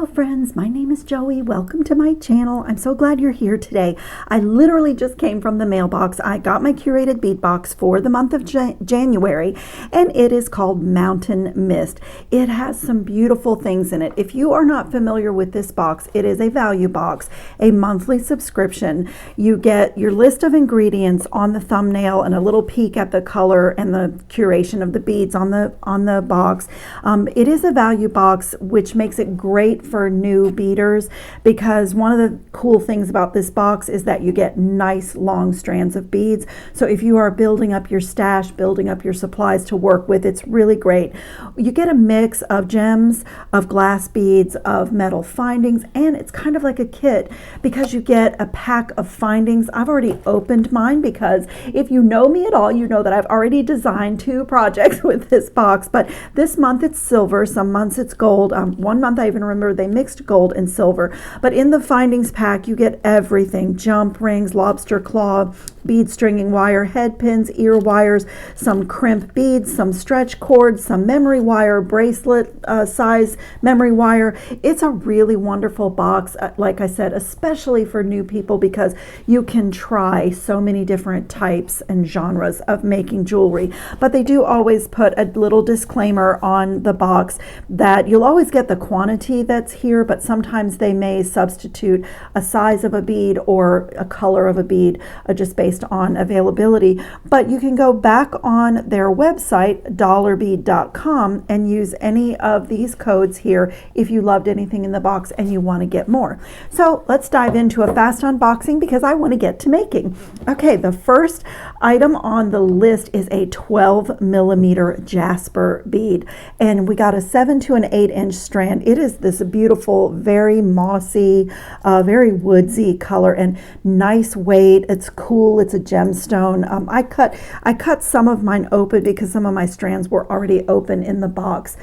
Hello friends, my name is Joey. Welcome to my channel. I'm so glad you're here today. I literally just came from the mailbox. I got my curated bead box for the month of January, and it is called Mountain Mist. It has some beautiful things in it. If you are not familiar with this box, it is a value box, a monthly subscription. You get your list of ingredients on the thumbnail and a little peek at the color and the curation of the beads on the box. It is a value box, which makes it great for new beaders, because one of the cool things about this box is that you get nice long strands of beads. So if you are building up your stash, building up your supplies to work with, it's really great. You get a mix of gems, of glass beads, of metal findings, and it's kind of like a kit because you get a pack of findings. I've already opened mine because if you know me at all, you know that I've already designed 2 projects with this box, but this month it's silver, some months it's gold. One month I even remember they mixed gold and silver. But in the findings pack, you get everything: jump rings, lobster claw, bead stringing wire, head pins, ear wires, some crimp beads, some stretch cords, some memory wire, bracelet size memory wire. It's a really wonderful box, like I said, especially for new people, because you can try so many different types and genres of making jewelry. But they do always put a little disclaimer on the box that you'll always get the quantity that's here, but sometimes they may substitute a size of a bead or a color of a bead just based on availability. But you can go back on their website, dollarbead.com, and use any of these codes here if you loved anything in the box and you want to get more. So let's dive into a fast unboxing because I want to get to making. Okay, the first item on the list is a 12mm jasper bead, and we got a 7 to an 8 inch strand. It is this beautiful, very mossy, very woodsy color and nice weight. It's cool. It's a gemstone. I cut some of mine open because some of my strands were already open in the box.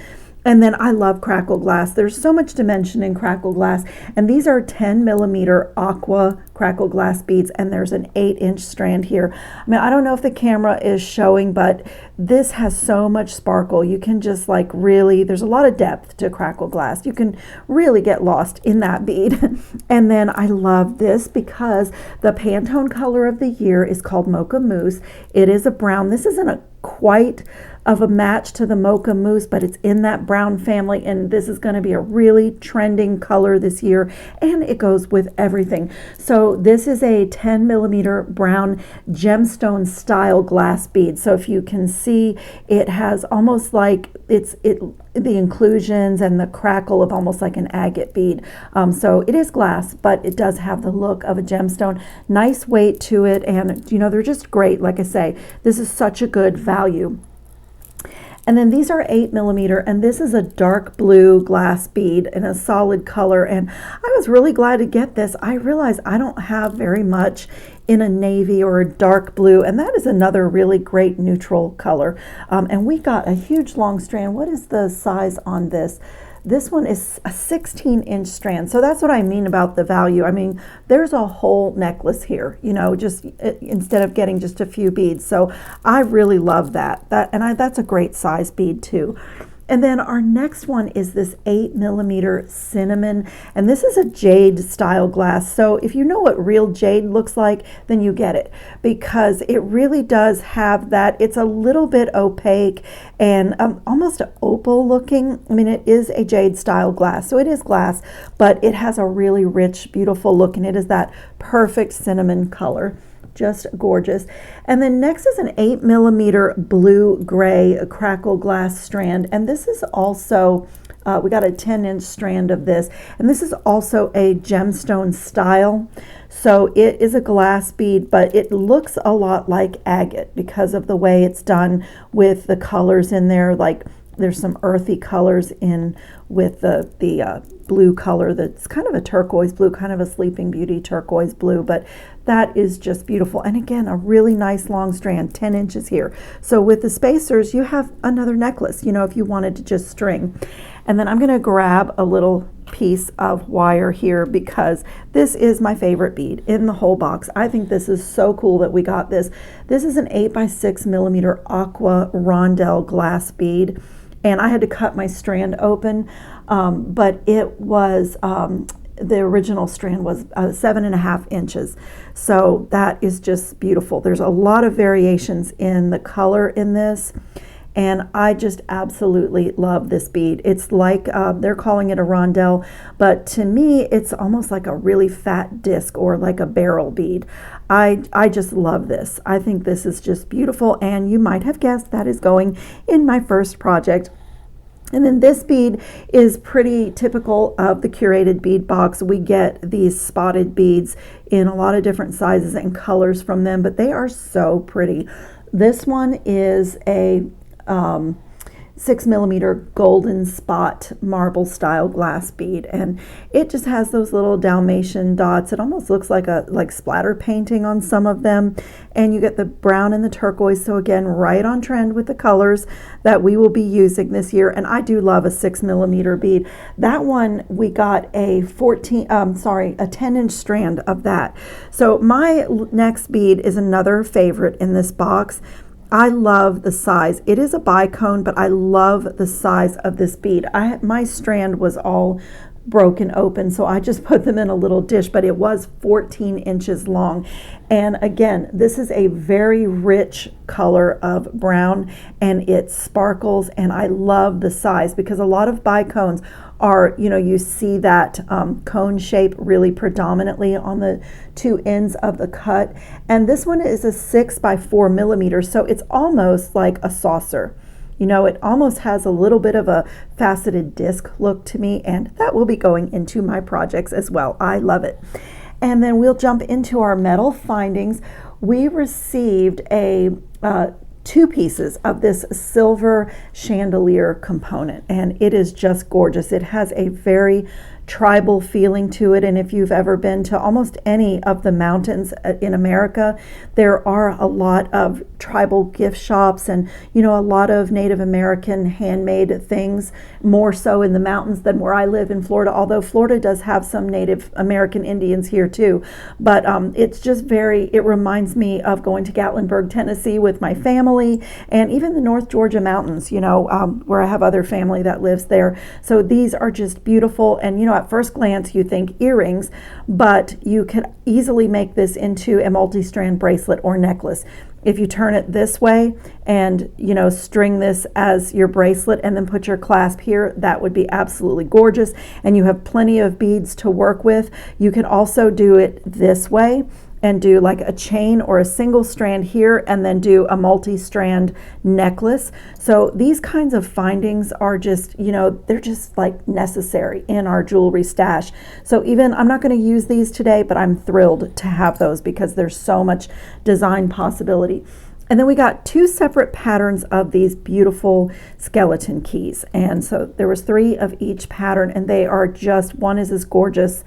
And then I love crackle glass. There's so much dimension in crackle glass, and these are 10mm aqua crackle glass beads, and there's an 8 inch strand here. I mean, I don't know if the camera is showing, but this has so much sparkle. You can just like really, there's a lot of depth to crackle glass. You can really get lost in that bead. And then I love this because the Pantone color of the year is called Mocha Mousse. It is a brown. This isn't a quite of a match to the Mocha Mousse, but it's in that brown family, and this is going to be a really trending color this year, and it goes with everything. So this is a 10mm brown gemstone style glass bead. So if you can see, it has almost like the inclusions and the crackle of almost like an agate bead. So it is glass, but it does have the look of a gemstone. Nice weight to it, and you know, they're just great. Like I say, this is such a good value. And then these are 8mm, and this is a dark blue glass bead in a solid color, and I was really glad to get this. I realized I don't have very much in a navy or a dark blue, and that is another really great neutral color. And we got a huge long strand. What is the size on this? This one is a 16 inch strand. So that's what I mean about the value. I mean, there's a whole necklace here, you know, just instead of getting just a few beads. So I really love that. That's a great size bead too. And then our next one is this 8mm cinnamon, and this is a jade style glass. So if you know what real jade looks like, then you get it, because it really does have that. It's a little bit opaque and almost opal looking. I mean, it is a jade style glass, so it is glass, but it has a really rich, beautiful look, and it is that perfect cinnamon color. Just gorgeous. And then next is an 8mm blue gray crackle glass strand, and this is also we got a 10 inch strand of this, and this is also a gemstone style. So it is a glass bead, but it looks a lot like agate because of the way it's done with the colors in there. Like there's some earthy colors in with the blue color that's kind of a turquoise blue, kind of a Sleeping Beauty turquoise blue, but that is just beautiful. And again, a really nice long strand, 10 inches here. So with the spacers, you have another necklace, you know, if you wanted to just string. And then I'm going to grab a little piece of wire here because this is my favorite bead in the whole box. I think this is so cool that we got this. This is an 8 by 6mm aqua rondelle glass bead. and I had to cut my strand open, but it was, the original strand was 7.5 inches. So that is just beautiful. There's a lot of variations in the color in this, and I just absolutely love this bead. It's like, they're calling it a rondelle, but to me it's almost like a really fat disc or like a barrel bead. I just love this. I think this is just beautiful, and you might have guessed that is going in my first project. And then this bead is pretty typical of the Curated Bead Box. We get these spotted beads in a lot of different sizes and colors from them, but they are so pretty. This one is a 6mm golden spot marble style glass bead, and it just has those little Dalmatian dots. It almost looks like a splatter painting on some of them, and you get the brown and the turquoise. So again, right on trend with the colors that we will be using this year. And I do love a 6mm bead. That one we got a 10-inch strand of that. So my next bead is another favorite in this box. I love the size. It is a bicone, but I love the size of this bead. My strand was all broken open, so I just put them in a little dish, but it was 14 inches long. And again, this is a very rich color of brown, and it sparkles, and I love the size because a lot of bicones are, you see that cone shape really predominantly on the two ends of the cut. And this one is a 6x4mm, so it's almost like a saucer. It almost has a little bit of a faceted disc look to me, and that will be going into my projects as well. I love it. And then we'll jump into our metal findings. We received two pieces of this silver chandelier component, and it is just gorgeous. It has a very tribal feeling to it, and if you've ever been to almost any of the mountains in America, there are a lot of tribal gift shops and a lot of Native American handmade things, more so in the mountains than where I live in Florida, although Florida does have some Native American Indians here too. But it's just it reminds me of going to Gatlinburg, Tennessee with my family, and even the North Georgia mountains, where I have other family that lives there. So these are just beautiful, and at first glance you think earrings, but you could easily make this into a multi-strand bracelet or necklace. If you turn it this way and string this as your bracelet and then put your clasp here, that would be absolutely gorgeous, and you have plenty of beads to work with. You can also do it this way and do like a chain or a single strand here and then do a multi-strand necklace. So these kinds of findings are just, they're just like necessary in our jewelry stash. So even, I'm not going to use these today, but I'm thrilled to have those because there's so much design possibility. And then we got two separate patterns of these beautiful skeleton keys. And so there was 3 of each pattern, and they are just, one is as gorgeous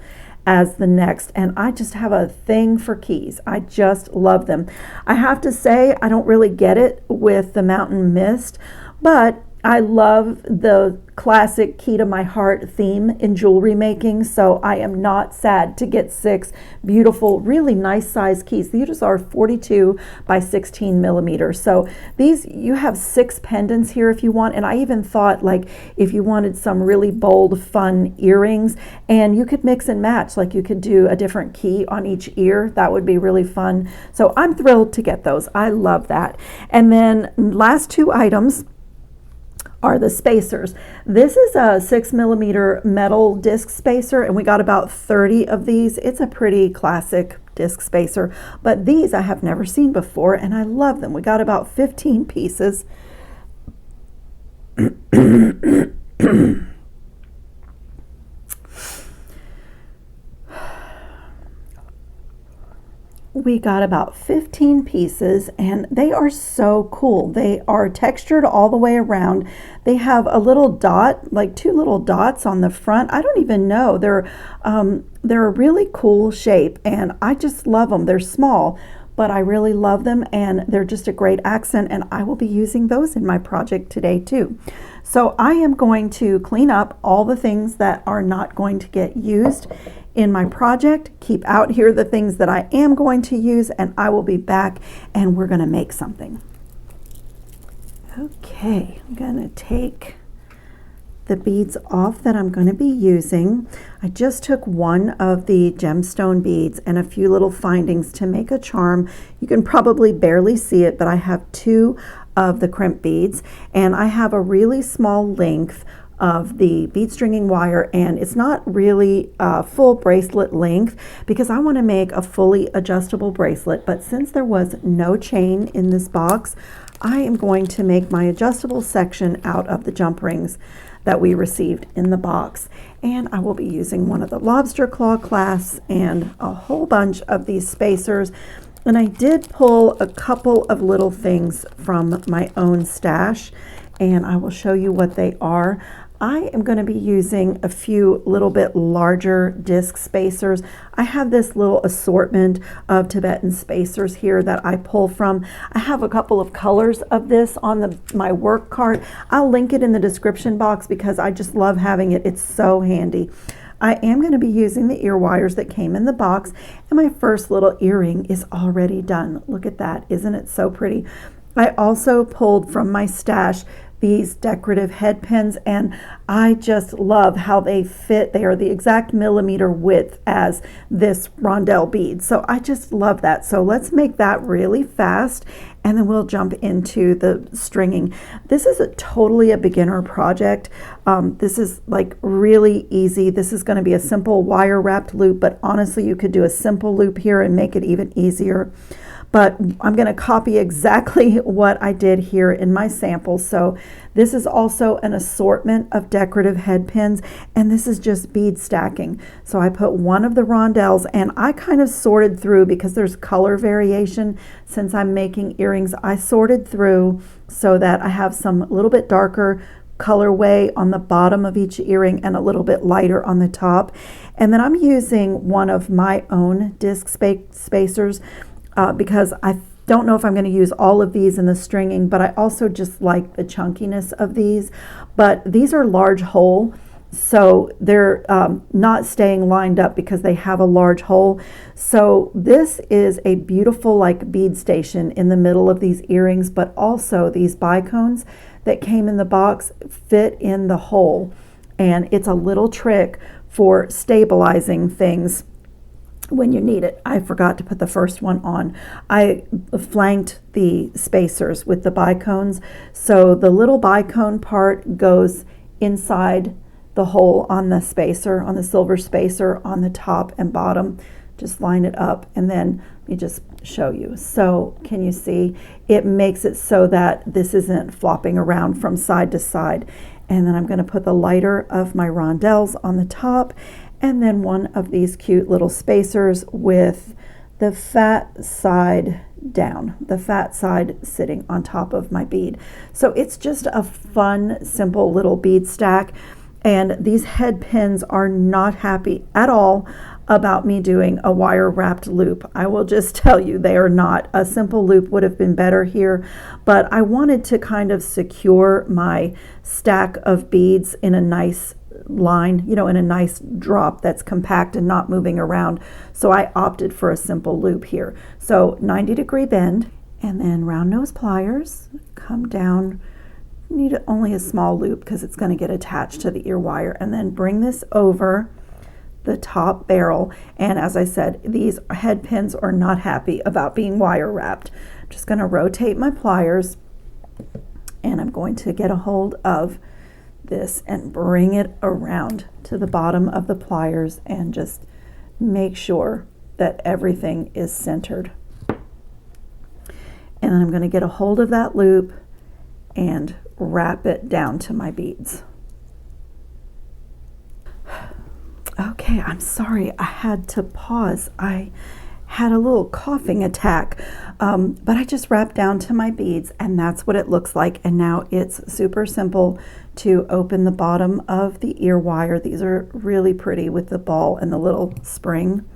as the next, and I just have a thing for keys. I just love them. I have to say, I don't really get it with the Mountain Mist, but I love the classic key to my heart theme in jewelry making, so I am not sad to get 6 beautiful, really nice size keys. These are 42 by 16 millimeters. So these, you have 6 pendants here if you want, and I even thought like if you wanted some really bold, fun earrings, and you could mix and match, like you could do a different key on each ear. That would be really fun. So I'm thrilled to get those. I love that. And then last 2 items are the spacers. This is a 6mm metal disc spacer, and we got about 30 of these. It's a pretty classic disc spacer, but these I have never seen before, and I love them. We got about 15 pieces. We got about 15 pieces, and they are so cool. They are textured all the way around. They have a little dot, like 2 little dots on the front. I don't even know. They're a really cool shape, and I just love them. They're small, but I really love them, and they're just a great accent, and I will be using those in my project today too. So I am going to clean up all the things that are not going to get used in my project, keep out here the things that I am going to use, and I will be back and we're going to make something. Okay, I'm going to take the beads off that I'm going to be using. I just took one of the gemstone beads and a few little findings to make a charm. You can probably barely see it, but I have two of the crimp beads, and I have a really small length of the bead stringing wire, and it's not really a full bracelet length because I want to make a fully adjustable bracelet. But since there was no chain in this box, I am going to make my adjustable section out of the jump rings that we received in the box, and I will be using one of the lobster claw clasps and a whole bunch of these spacers. And I did pull a couple of little things from my own stash, and I will show you what they are. I am going to be using a few little bit larger disc spacers. I have this little assortment of Tibetan spacers here that I pull from. I have a couple of colors of this on my work cart. I'll link it in the description box because I just love having it. It's so handy. I am going to be using the ear wires that came in the box, and my first little earring is already done. Look at that. Isn't it so pretty? I also pulled from my stash these decorative head pins, and I just love how they fit. They are the exact millimeter width as this rondelle bead, so I just love that. So let's make that really fast, and then we'll jump into the stringing. This is totally a beginner project. This is like really easy. This is going to be a simple wire wrapped loop, but honestly you could do a simple loop here and make it even easier. But I'm going to copy exactly what I did here in my sample. So this is also an assortment of decorative head pins, and this is just bead stacking. So I put one of the rondelles, and I kind of sorted through because there's color variation. Since I'm making earrings, I sorted through so that I have some little bit darker colorway on the bottom of each earring and a little bit lighter on the top. And then I'm using one of my own disc spacers because I don't know if I'm going to use all of these in the stringing, but I also just like the chunkiness of these. But these are large hole, so they're not staying lined up because they have a large hole. So this is a beautiful like bead station in the middle of these earrings, but also these bicones that came in the box fit in the hole, and it's a little trick for stabilizing things when you need it. I forgot to put the first one on. I flanked the spacers with the bicones, so the little bicone part goes inside the hole on the spacer, on the silver spacer on the top and bottom. Just line it up, and then let me just show you. So can you see? It makes it so that this isn't flopping around from side to side. And then I'm going to put the lighter of my rondelles on the top, and then one of these cute little spacers with the fat side down, the fat side sitting on top of my bead. So it's just a fun, simple little bead stack. And these head pins are not happy at all about me doing a wire wrapped loop. I will just tell you, they are not. A simple loop would have been better here, but I wanted to kind of secure my stack of beads in a nice line, you know, in a nice drop that's compact and not moving around. So I opted for a simple loop here. So 90-degree bend, and then round nose pliers, come down. Need only a small loop because it's going to get attached to the ear wire, and then bring this over the top barrel. And as I said, these head pins are not happy about being wire wrapped. I'm just going to rotate my pliers, and I'm going to get a hold of this and bring it around to the bottom of the pliers and just make sure that everything is centered. And then I'm going to get a hold of that loop and wrap it down to my beads. Okay, I'm sorry, I had to pause. I had a little coughing attack, but I just wrapped down to my beads, and that's what it looks like. And now it's super simple to open the bottom of the ear wire. These are really pretty with the ball and the little spring,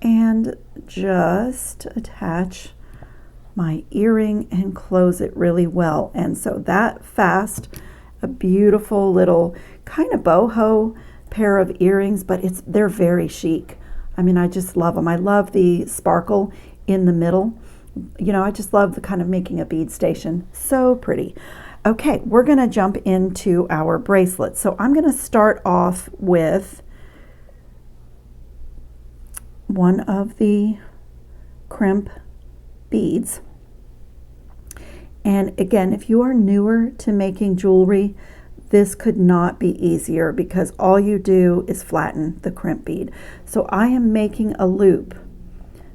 and just attach my earring and close it really well. And so that fast, a beautiful little kind of boho pair of earrings, but they're very chic. I mean, I just love them. I love the sparkle in the middle. You know, I just love the kind of making a bead station. So pretty. Okay, we're going to jump into our bracelet. So I'm going to start off with one of the crimp beads. And again, if you are newer to making jewelry, this could not be easier because all you do is flatten the crimp bead. So I am making a loop.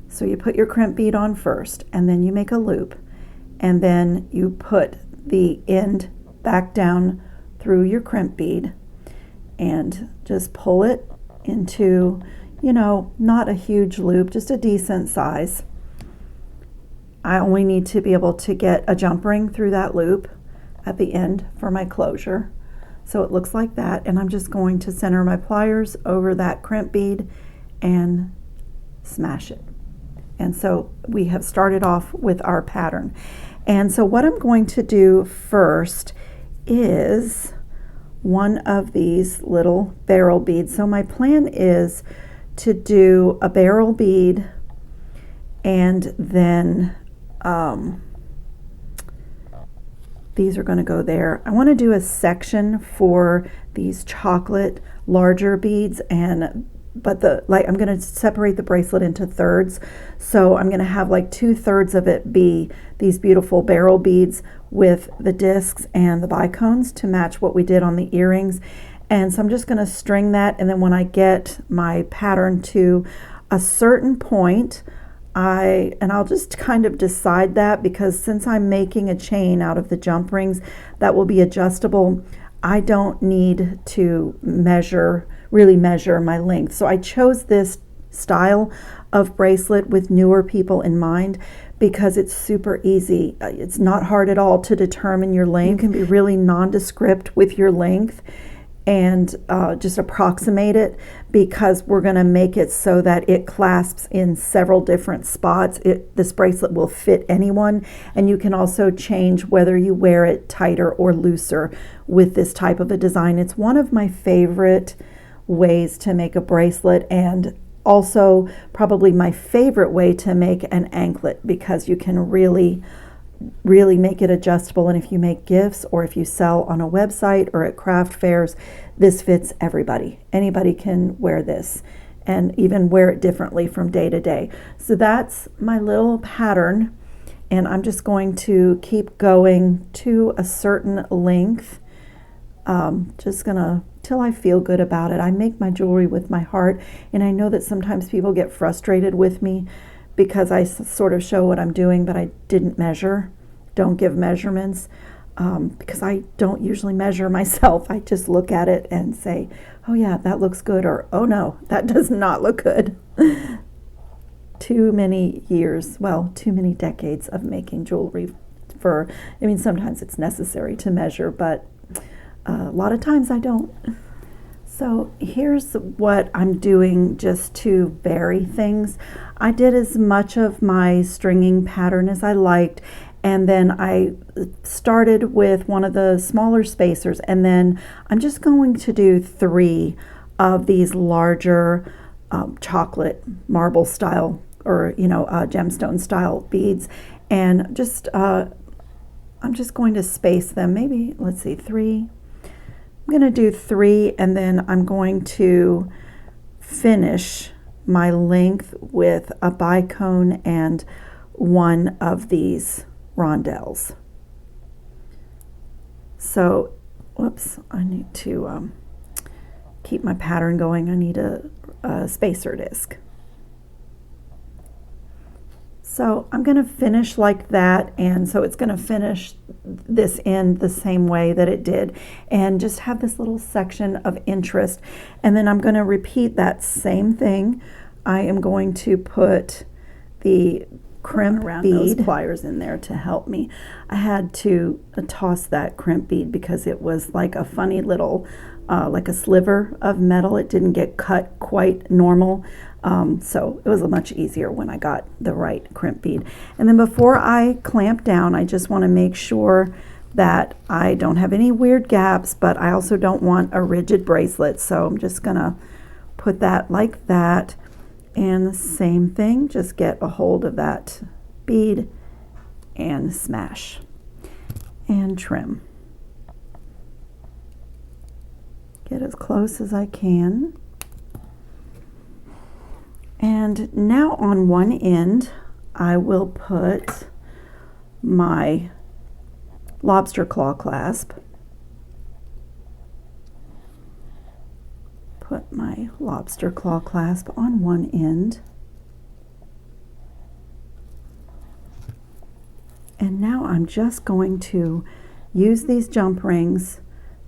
So you put your crimp bead on first, and then you make a loop, and then you put the end back down through your crimp bead and just pull it into, you know, not a huge loop, just a decent size. I only need to be able to get a jump ring through that loop at the end for my closure. So it looks like that, and I'm just going to center my pliers over that crimp bead and smash it. And so we have started off with our pattern. And so what I'm going to do first is one of these little barrel beads. So my plan is to do a barrel bead, and then these are going to go there. I want to do a section for these chocolate larger beads, but I'm going to separate the bracelet into thirds. So I'm going to have like 2/3 of it be these beautiful barrel beads with the discs and the bicones to match what we did on the earrings. And so I'm just going to string that, and then when I get my pattern to a certain point, I'll just kind of decide that, because since I'm making a chain out of the jump rings that will be adjustable, I don't need to really measure my length. So I chose this style of bracelet with newer people in mind because it's super easy. It's not hard at all to determine your length. You can be really nondescript with your length and just approximate it, because we're going to make it so that it clasps in several different spots. This bracelet will fit anyone, and you can also change whether you wear it tighter or looser with this type of a design. It's one of my favorite ways to make a bracelet, and also probably my favorite way to make an anklet, because you can really make it adjustable. And if you make gifts or if you sell on a website or at craft fairs, this fits everybody. Anybody can wear this and even wear it differently from day to day. So that's my little pattern, and I'm just going to keep going to a certain length. Just gonna till I feel good about it. I make my jewelry with my heart, and I know that sometimes people get frustrated with me because I sort of show what I'm doing, but I didn't measure, don't give measurements, because I don't usually measure myself. I just look at it and say, oh yeah, that looks good, or oh no, that does not look good. Too many years, well, too many decades of making jewelry sometimes it's necessary to measure, but a lot of times I don't. So here's what I'm doing just to vary things. I did as much of my stringing pattern as I liked, and then I started with one of the smaller spacers, and then I'm just going to do 3 of these larger chocolate marble style, or gemstone style beads, and just I'm just going to space them, maybe, let's see, 3. I'm going to do 3, and then I'm going to finish my length with a bicone and one of these rondelles. So, whoops, I need to keep my pattern going. I need a spacer disc. So I'm going to finish like that, and so it's going to finish this end the same way that it did, and just have this little section of interest. And then I'm going to repeat that same thing. I am going to put the crimp bead, those pliers in there to help me. I had to toss that crimp bead because it was like a funny little like a sliver of metal. It didn't get cut quite normal. So it was much easier when I got the right crimp bead. And then before I clamp down, I just want to make sure that I don't have any weird gaps, but I also don't want a rigid bracelet. So I'm just going to put that like that. And the same thing, just get a hold of that bead and smash and trim. Get as close as I can. And now on one end, I will put my lobster claw clasp. Put my lobster claw clasp on one end. And now I'm just going to use these jump rings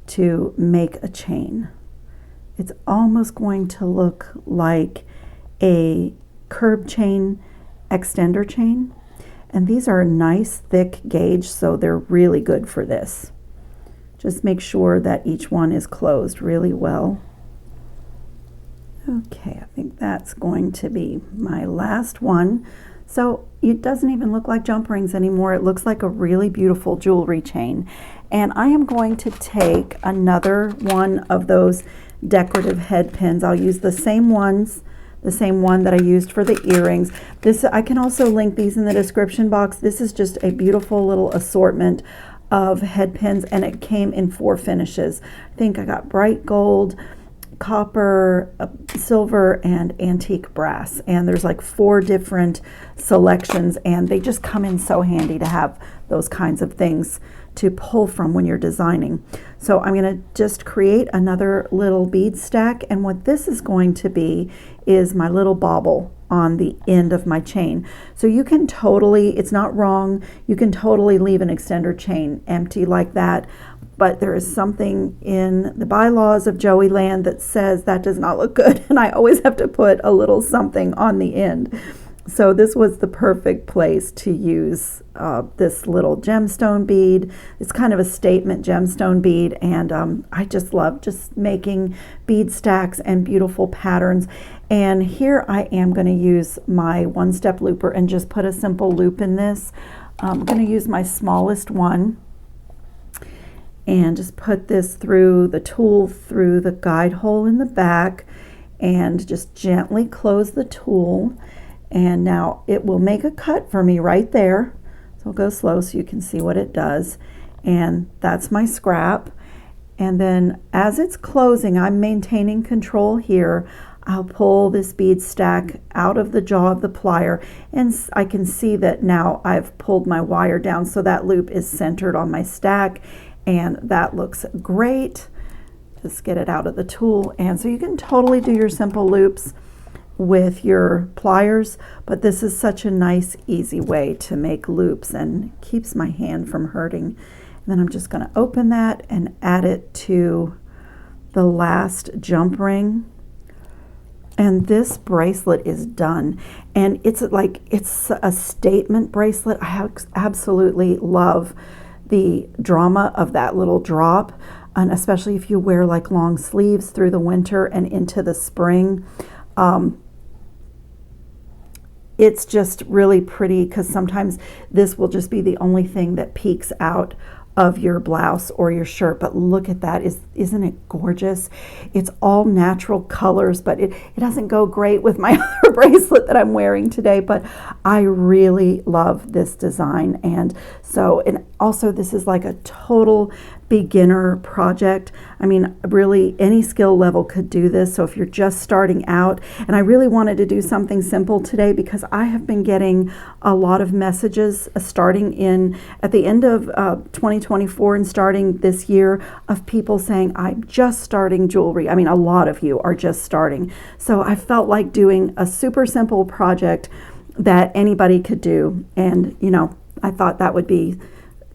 to make a chain. It's almost going to look like a curb chain extender chain. And these are a nice thick gauge, so they're really good for this. Just make sure that each one is closed really well. Okay, I think that's going to be my last one. So it doesn't even look like jump rings anymore. It looks like a really beautiful jewelry chain. And I am going to take another one of those decorative head pins. I'll use the same ones, the same one that I used for the earrings. This, I can also link these in the description box. This is just a beautiful little assortment of head pins, and it came in 4 finishes. I think I got bright gold, copper, silver, and antique brass, and there's like 4 different selections, and they just come in so handy to have those kinds of things to pull from when you're designing. So I'm going to just create another little bead stack, and what this is going to be is my little bauble on the end of my chain. So you can totally, it's not wrong, you can totally leave an extender chain empty like that. But there is something in the bylaws of Joey Land that says that does not look good, and I always have to put a little something on the end. So this was the perfect place to use this little gemstone bead. It's kind of a statement gemstone bead, and I just love just making bead stacks and beautiful patterns. And here I am going to use my one-step looper and just put a simple loop in this. I'm going to use my smallest one and just put this through the tool, through the guide hole in the back, and just gently close the tool. And now it will make a cut for me right there. So I'll go slow so you can see what it does. And that's my scrap. And then as it's closing, I'm maintaining control here. I'll pull this bead stack out of the jaw of the plier, and I can see that now I've pulled my wire down so that loop is centered on my stack. And that looks great. Just get it out of the tool. And so you can totally do your simple loops with your pliers, but this is such a nice, easy way to make loops and keeps my hand from hurting. And then I'm just going to open that and add it to the last jump ring. And this bracelet is done. And it's like, it's a statement bracelet. I absolutely love the drama of that little drop, and especially if you wear like long sleeves through the winter and into the spring. It's just really pretty because sometimes this will just be the only thing that peeks out of your blouse or your shirt. But look at that, isn't it gorgeous? It's all natural colors, but it doesn't go great with my other bracelet that I'm wearing today, but I really love this design. And so, and also this is like a total beginner project. I mean, really any skill level could do this. So if you're just starting out, and I really wanted to do something simple today because I have been getting a lot of messages starting in at the end of 2024 and starting this year of people saying, I'm just starting jewelry. I mean, a lot of you are just starting. So I felt like doing a super simple project that anybody could do. And, you know, I thought that would be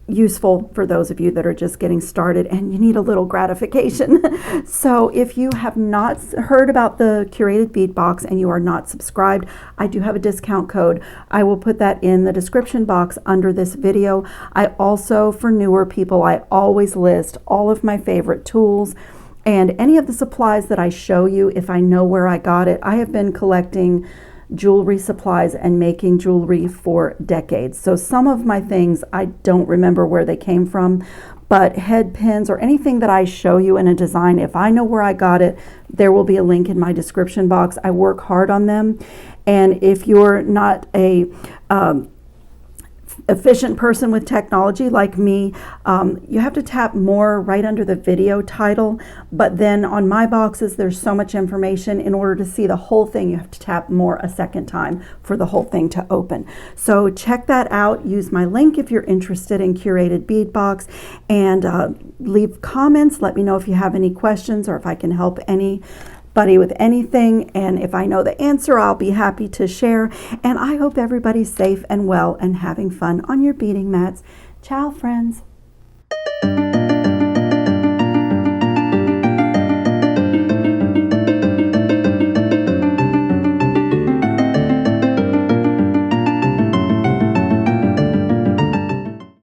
useful for those of you that are just getting started and you need a little gratification. So if you have not heard about the Curated Bead Box and you are not subscribed, I do have a discount code. I will put that in the description box under this video. I also, for newer people, I always list all of my favorite tools and any of the supplies that I show you if I know where I got it. I have been collecting jewelry supplies and making jewelry for decades. So some of my things I don't remember where they came from, but head pins or anything that I show you in a design, if I know where I got it, there will be a link in my description box. I work hard on them. And if you're not a efficient person with technology like me, you have to tap more right under the video title, but then on my boxes there's so much information. In order to see the whole thing, you have to tap more a second time for the whole thing to open. So check that out. Use my link if you're interested in Curated Bead Box, and leave comments. Let me know if you have any questions or if I can help anybody with anything, and if I know the answer, I'll be happy to share. And I hope everybody's safe and well and having fun on your beading mats. Ciao, friends.